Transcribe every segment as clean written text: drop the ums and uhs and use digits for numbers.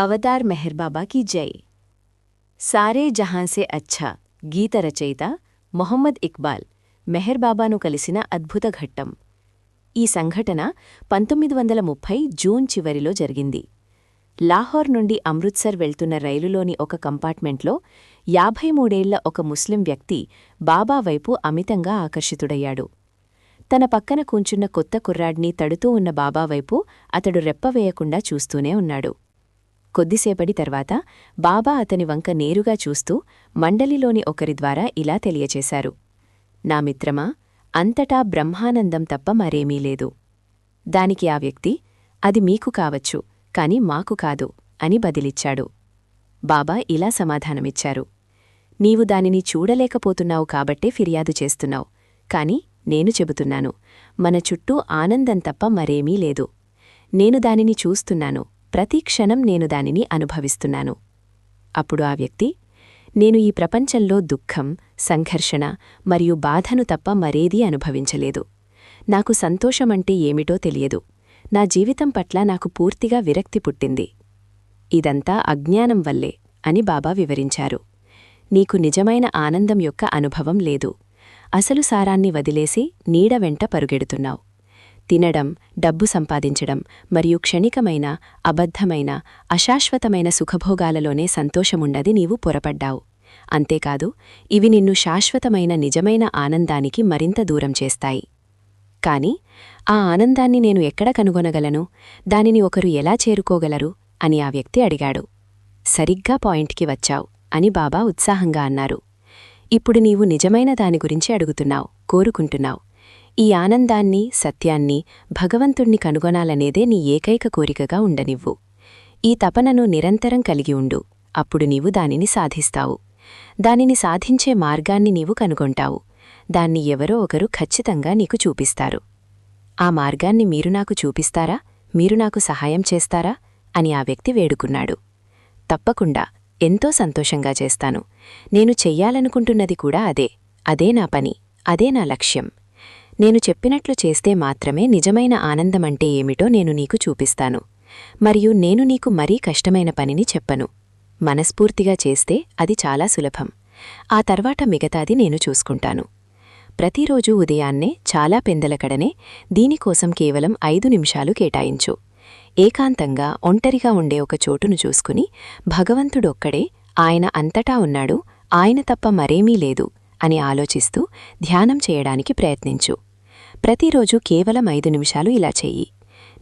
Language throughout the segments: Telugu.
అవతార్ మెహర్ బాబా కీ జై. సారే జహాన్ సే అచ్చా గీత రచయిత మొహమ్మద్ ఇక్బాల్ మెహర్ బాబాను కలిసిన అద్భుత ఘట్టం. ఈ సంఘటన 1930 జూన్ చివరిలో జరిగింది. లాహోర్ నుండి అమృత్సర్ వెళ్తున్న రైలులోని ఒక కంపార్ట్మెంట్లో 53 ఒక ముస్లిం వ్యక్తి బాబా వైపు అమితంగా ఆకర్షితుడయ్యాడు. తన పక్కన కూంచున్న కొత్త కుర్రాడ్ని తడుతూ ఉన్న బాబా వైపు అతడు రెప్పవేయకుండా చూస్తూనే ఉన్నాడు. కొద్దిసేపటి తర్వాత బాబా అతని వంక నేరుగా చూస్తూ మండలిలోని ఒకరి ద్వారా ఇలా తెలియచేశారు: నా మిత్రమా, అంతటా బ్రహ్మానందం తప్ప మరేమీ లేదు. దానికి ఆ వ్యక్తి, అది మీకు కావచ్చు, కాని మాకు కాదు అని బదిలిచ్చాడు. బాబా ఇలా సమాధానమిచ్చారు: నీవు దానిని చూడలేకపోతున్నావు కాబట్టే ఫిర్యాదు చేస్తున్నావు, కాని నేను చెబుతున్నాను, మన చుట్టూ ఆనందం తప్ప మరేమీ లేదు. నేను దానిని చూస్తున్నాను, ప్రతి క్షణం నేను దానిని అనుభవిస్తున్నాను. అప్పుడు ఆ వ్యక్తి, నేను ఈ ప్రపంచంలో దుఃఖం, సంఘర్షణ మరియు బాధను తప్ప మరేదీ అనుభవించలేదు. నాకు సంతోషమంటే ఏమిటో తెలియదు. నా జీవితం పట్ల నాకు పూర్తిగా విరక్తి పుట్టింది. ఇదంతా అజ్ఞానం వల్లే అని బాబా వివరించారు. నీకు నిజమైన ఆనందం యొక్క అనుభవం లేదు. అసలు సారాన్ని వదిలేసి నీడ వెంట పరుగెడుతున్నావు. తినడం, డబ్బు సంపాదించడం మరియు క్షణికమైన, అబద్ధమైన, అశాశ్వతమైన సుఖభోగాలలోనే సంతోషముండది నీవు పొరపడ్డావు. అంతేకాదు, ఇవి నిన్ను శాశ్వతమైన నిజమైన ఆనందానికి మరింత దూరం చేస్తాయి. కాని ఆ ఆనందాన్ని నేను ఎక్కడ కనుగొనగలను? దానిని ఒకరు ఎలా చేరుకోగలరు అని ఆ వ్యక్తి అడిగాడు. సరిగ్గా పాయింట్కి వచ్చావు అని బాబా ఉత్సాహంగా అన్నారు. ఇప్పుడు నీవు నిజమైన దాని గురించి అడుగుతున్నావు, కోరుకుంటున్నావు. ఈ ఆనందాన్ని, సత్యాన్ని, భగవంతుణ్ణి కనుగొనాలనేదే నీ ఏకైక కోరికగా ఉండనివ్వు. ఈ తపనను నిరంతరం కలిగి ఉండు. అప్పుడు నీవు దానిని సాధిస్తావు. దానిని సాధించే మార్గాన్ని నీవు కనుగొంటావు. దాన్ని ఎవరో ఒకరు ఖచ్చితంగా నీకు చూపిస్తారు. ఆ మార్గాన్ని మీరు నాకు చూపిస్తారా? మీరు నాకు సహాయం చేస్తారా అని ఆ వ్యక్తి వేడుకున్నాడు. తప్పకుండా, ఎంతో సంతోషంగా చేస్తాను. నేను చెయ్యాలనుకుంటున్నది కూడా అదే నా పని, అదే నా లక్ష్యం. నేను చెప్పినట్లు చేస్తే మాత్రమే నిజమైన ఆనందమంటే ఏమిటో నేను నీకు చూపిస్తాను. మరియు నేను నీకు మరీ కష్టమైన పనిని చెప్పను. మనస్ఫూర్తిగా చేస్తే అది చాలా సులభం. ఆ తర్వాత మిగతాది నేను చూసుకుంటాను. ప్రతిరోజూ ఉదయాన్నే చాలా పెందలకడనే దీనికోసం కేవలం 5 నిమిషాలు కేటాయించు. ఏకాంతంగా, ఒంటరిగా ఉండే ఒక చోటును చూసుకుని, భగవంతుడొక్కడే, ఆయన అంతటా ఉన్నాడు, ఆయన తప్ప మరేమీ లేదు అని ఆలోచిస్తూ ధ్యానం చేయడానికి ప్రయత్నించు. ప్రతిరోజూ కేవలం 5 నిమిషాలు ఇలా చెయ్యి.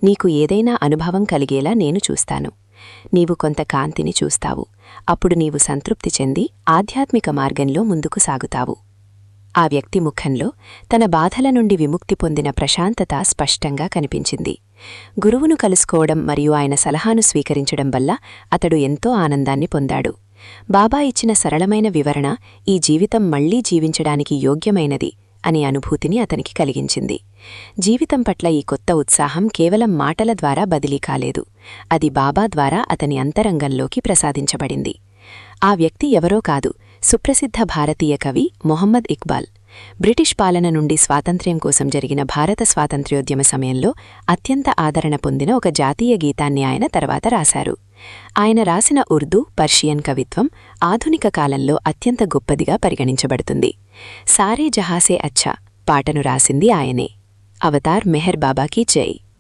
నీకు ఏదైనా అనుభవం కలిగేలా నేను చూస్తాను. నీవు కొంత కాంతిని చూస్తావు. అప్పుడు నీవు సంతృప్తి చెంది ఆధ్యాత్మిక మార్గంలో ముందుకు సాగుతావు. ఆ వ్యక్తి ముఖంలో తన బాధల నుండి విముక్తి పొందిన ప్రశాంతత స్పష్టంగా కనిపించింది. గురువును కలుసుకోవడం మరియు ఆయన సలహాను స్వీకరించడం వల్ల అతడు ఎంతో ఆనందాన్ని పొందాడు. బాబా ఇచ్చిన సరళమైన వివరణ ఈ జీవితం మళ్లీ జీవించడానికి యోగ్యమైనది అనే అనుభూతిని అతనికి కలిగించింది. జీవితం పట్ల ఈ కొత్త ఉత్సాహం కేవలం మాటల ద్వారా బదిలీ కాలేదు. అది బాబా ద్వారా అతని అంతరంగంలోకి ప్రసాదించబడింది. ఆ వ్యక్తి ఎవరో కాదు, సుప్రసిద్ధ భారతీయ కవి మొహమ్మద్ ఇక్బాల్. బ్రిటిష్ పాలన నుండి స్వాతంత్ర్యం కోసం జరిగిన భారత స్వాతంత్ర్యోద్యమ సమయంలో అత్యంత ఆదరణ పొందిన ఒక జాతీయ గీతాన్ని ఆయన తర్వాత రాశారు. ఆయన రాసిన ఉర్దూ, పర్షియన్ కవిత్వం ఆధునిక కాలంలో అత్యంత గొప్పదిగా పరిగణించబడుతుంది. సారే జహాసే అచ్చా పాటను రాసింది ఆయనే. అవతార్ మెహర్ బాబా కీ జై.